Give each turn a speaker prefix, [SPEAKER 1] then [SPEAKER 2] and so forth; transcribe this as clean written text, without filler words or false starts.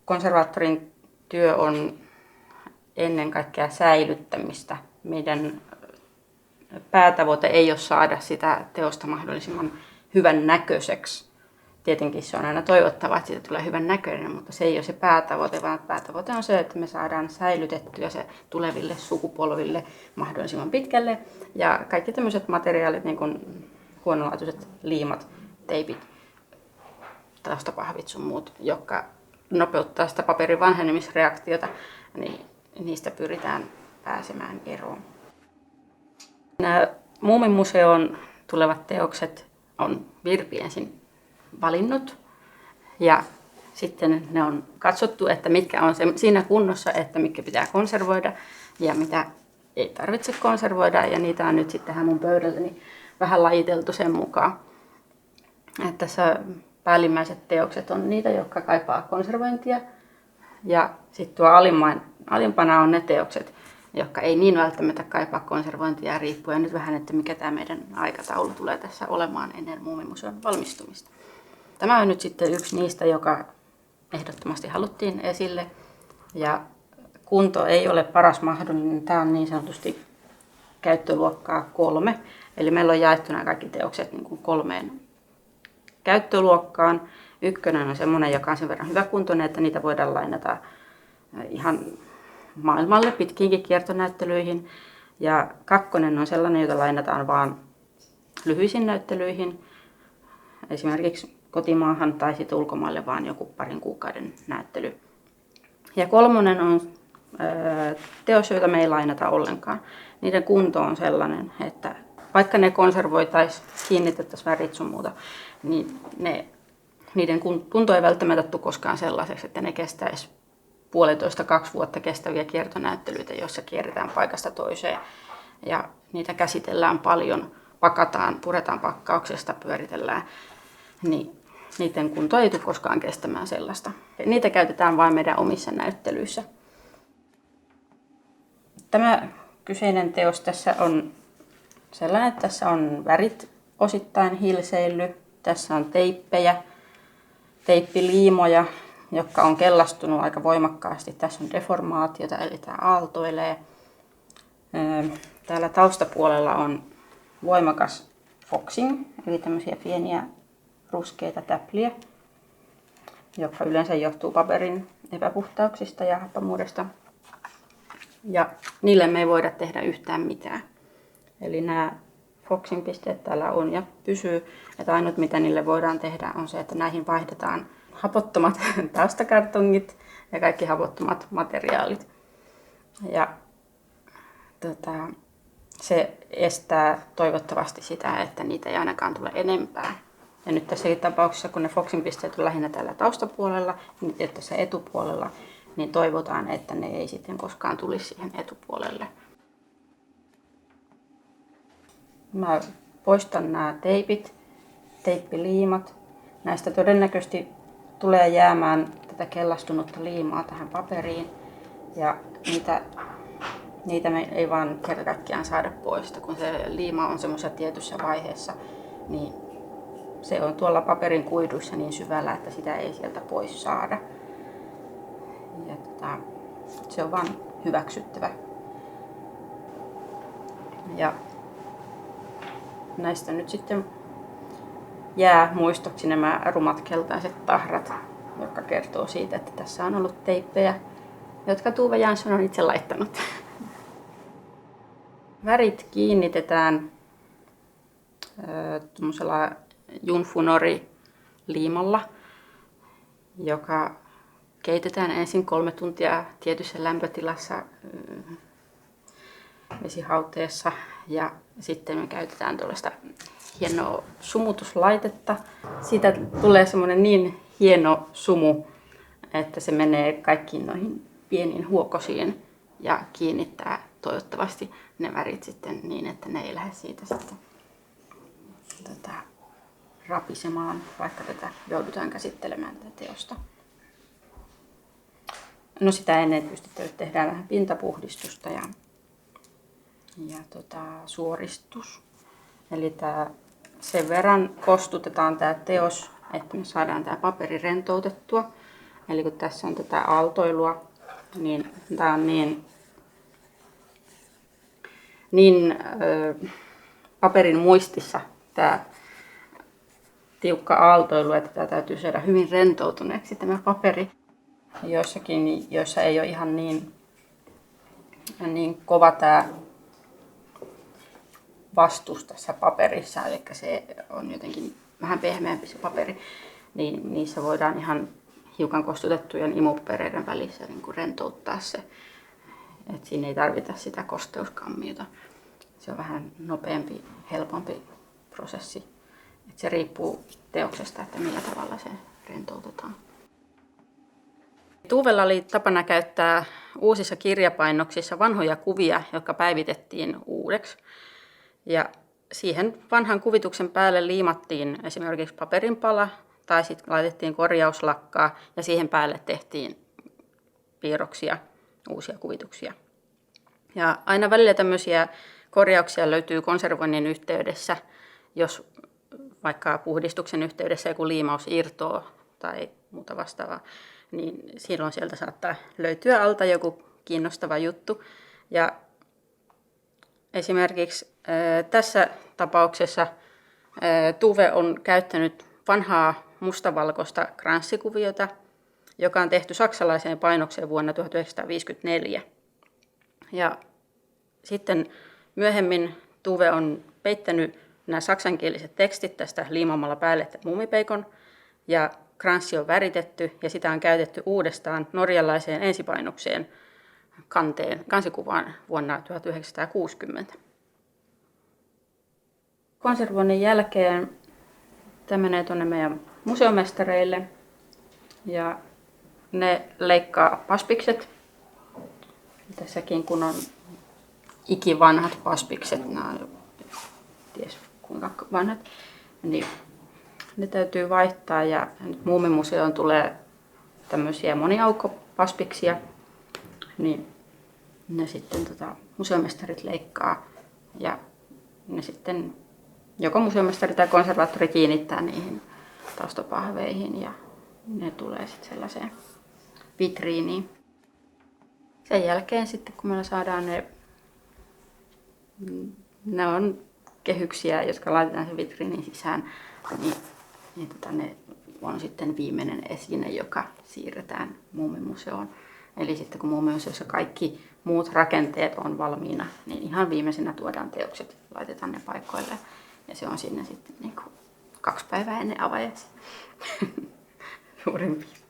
[SPEAKER 1] Konservaattorin työ on ennen kaikkea säilyttämistä. Meidän päätavoite ei ole saada sitä teosta mahdollisimman hyvän näköiseksi. Tietenkin se on aina toivottavaa, että siitä tulee hyvän näköinen, mutta se ei ole se päätavoite, vaan päätavoite on se, että me saadaan säilytettyä se tuleville sukupolville mahdollisimman pitkälle. Ja kaikki tämmöiset materiaalit, niin kuin huonolaatuiset liimat, teipit, taustapahvit sun muut, jotka nopeuttaa sitä paperin vanhenemisreaktiota, niin niistä pyritään pääsemään eroon. Nämä Muumimuseoon tulevat teokset on Virpi ensin valinnut ja sitten ne on katsottu, että mitkä on siinä kunnossa, että mitkä pitää konservoida ja mitä ei tarvitse konservoida, ja niitä on nyt sitten tähän mun pöydälläni vähän lajiteltu sen mukaan. Että tässä päällimmäiset teokset on niitä, jotka kaipaa konservointia, ja sitten tuo alimpana on ne teokset, jotka ei niin välttämättä kaipaa konservointia, riippuen nyt vähän, että mikä tämä meidän aikataulu tulee tässä olemaan ennen Muumimuseon valmistumista. Tämä on nyt sitten yksi niistä, joka ehdottomasti haluttiin esille, ja kunto ei ole paras mahdollinen. Tämä on niin sanotusti käyttöluokkaa 3, eli meillä on jaettu nämä kaikki teokset niin kuin 3 käyttöluokkaan. 1 on semmoinen, joka on sen verran hyväkuntoinen, että niitä voidaan lainata ihan maailmalle pitkiinkin kiertonäyttelyihin. Ja 2 on sellainen, jota lainataan vain lyhyisiin näyttelyihin, esimerkiksi kotimaahan tai sitten ulkomaille vaan joku parin kuukauden näyttely. Ja 3 on teos, joita me ei lainata ollenkaan. Niiden kunto on sellainen, että vaikka ne konservoitaisiin, kiinnitettäisiin värit sun muuta, niin niiden kunto ei välttämättä tule koskaan sellaiseksi, että ne kestäisi 1,5–2 vuotta kestäviä kiertonäyttelyitä, joissa kierretään paikasta toiseen. Ja niitä käsitellään paljon, pakataan, puretaan pakkauksesta, pyöritellään. Niin niiden kunto ei tule koskaan kestämään sellaista. Niitä käytetään vain meidän omissa näyttelyissä. Tämä kyseinen teos tässä on sellainen, että tässä on värit osittain hilseillyt. Tässä on teippejä, teippiliimoja, jotka on kellastunut aika voimakkaasti. Tässä on deformaatiota, eli tämä aaltoilee. Täällä taustapuolella on voimakas foxing, eli tämmöisiä pieniä ruskeita täpliä, jotka yleensä johtuu paperin epäpuhtauksista ja happamuudesta. Ja niille me ei voida tehdä yhtään mitään. Eli nämä foxing-pisteet täällä on ja pysyy. Että ainut mitä niille voidaan tehdä on se, että näihin vaihdetaan hapottomat taustakartongit ja kaikki hapottomat materiaalit. Ja se estää toivottavasti sitä, että niitä ei ainakaan tule enempää. Ja nyt tässäkin tapauksessa, kun ne foxing-pisteet on lähinnä tällä taustapuolella ja tässä etupuolella, niin toivotaan, että ne ei sitten koskaan tulisi siihen etupuolelle. Mä poistan nämä teipit, teippiliimat. Näistä todennäköisesti tulee jäämään tätä kellastunutta liimaa tähän paperiin. Ja niitä me ei vaan kerta kaikkiaan saada pois. Kun se liima on semmoisessa tietyssä vaiheessa, niin se on tuolla paperin kuiduissa niin syvällä, että sitä ei sieltä pois saada. Ja se on vaan hyväksyttävä. Ja näistä nyt sitten jää muistoksi nämä rumat keltaiset tahrat, jotka kertoo siitä, että tässä on ollut teippejä, jotka Tuve Jansson on itse laittanut. Värit kiinnitetään tuollaisella Junfunori-liimalla, joka keitetään ensin 3 tuntia tietyssä lämpötilassa vesihauteessa, ja sitten me käytetään tuollaista hienoa sumutuslaitetta. Siitä tulee semmoinen niin hieno sumu, että se menee kaikkiin noihin pieniin huokosiin ja kiinnittää toivottavasti ne värit sitten niin, että ne ei lähde siitä sitten rapisemaan, vaikka tätä joudutaan käsittelemään tätä teosta. No sitä ennen tietysti tehdään vähän pintapuhdistusta ja suoristus. Eli sen verran kostutetaan tämä teos, että me saadaan tämä paperi rentoutettua. Eli kun tässä on tätä aaltoilua, niin tämä on niin paperin muistissa tämä tiukka aaltoilu, että tämä täytyy saada hyvin rentoutuneeksi tämä paperi. Joissakin, joissa ei ole ihan niin kova tämä vastus tässä paperissa, eli se on jotenkin vähän pehmeämpi se paperi, niin niissä voidaan ihan hiukan kostutettujen imupapereiden välissä niin kuin rentouttaa se. Et siinä ei tarvita sitä kosteuskammiota. Se on vähän nopeampi, helpompi prosessi. Et se riippuu teoksesta, että millä tavalla se rentoutetaan. Tuuvella oli tapana käyttää uusissa kirjapainoksissa vanhoja kuvia, jotka päivitettiin uudeksi. Ja siihen vanhan kuvituksen päälle liimattiin esimerkiksi paperinpala tai sitten laitettiin korjauslakkaa ja siihen päälle tehtiin piirroksia, uusia kuvituksia. Ja aina välillä tämmöisiä korjauksia löytyy konservoinnin yhteydessä, jos vaikka puhdistuksen yhteydessä joku liimaus irtoaa tai muuta vastaavaa, niin silloin sieltä saattaa löytyä alta joku kiinnostava juttu. Ja esimerkiksi tässä tapauksessa Tuve on käyttänyt vanhaa mustavalkoista kranssikuviota, joka on tehty saksalaiseen painokseen vuonna 1954. Ja sitten myöhemmin Tuve on peittänyt nämä saksankieliset tekstit tästä liimaamalla päälle muumipeikon, ja kranssi on väritetty ja sitä on käytetty uudestaan norjalaiseen ensipainokseen kansikuvaan vuonna 1960. Konservoinnin jälkeen tämä menee tuonne meidän museomestareille ja ne leikkaa paspikset. Tässäkin kun on ikivanhat paspikset, nämä on ties kuinka vanhat, niin ne täytyy vaihtaa ja nyt Muumimuseoon tulee tämmöisiä moniaukkopaspiksia, niin ne sitten museomestarit leikkaa ja ne sitten joko museomestari tai konservaattori kiinnittää niihin taustopahveihin ja ne tulee sitten sellaiseen vitriiniin. Sen jälkeen sitten kun me saadaan ne on kehyksiä, jotka laitetaan sen vitriinin sisään, niin ne on sitten viimeinen esine, joka siirretään Muumimuseoon. Eli sitten kun Muumimuseossa kaikki muut rakenteet on valmiina, niin ihan viimeisenä tuodaan teokset, laitetaan ne paikoille ja se on siinä sitten 2 päivää ennen avajaisia suurin piirtein.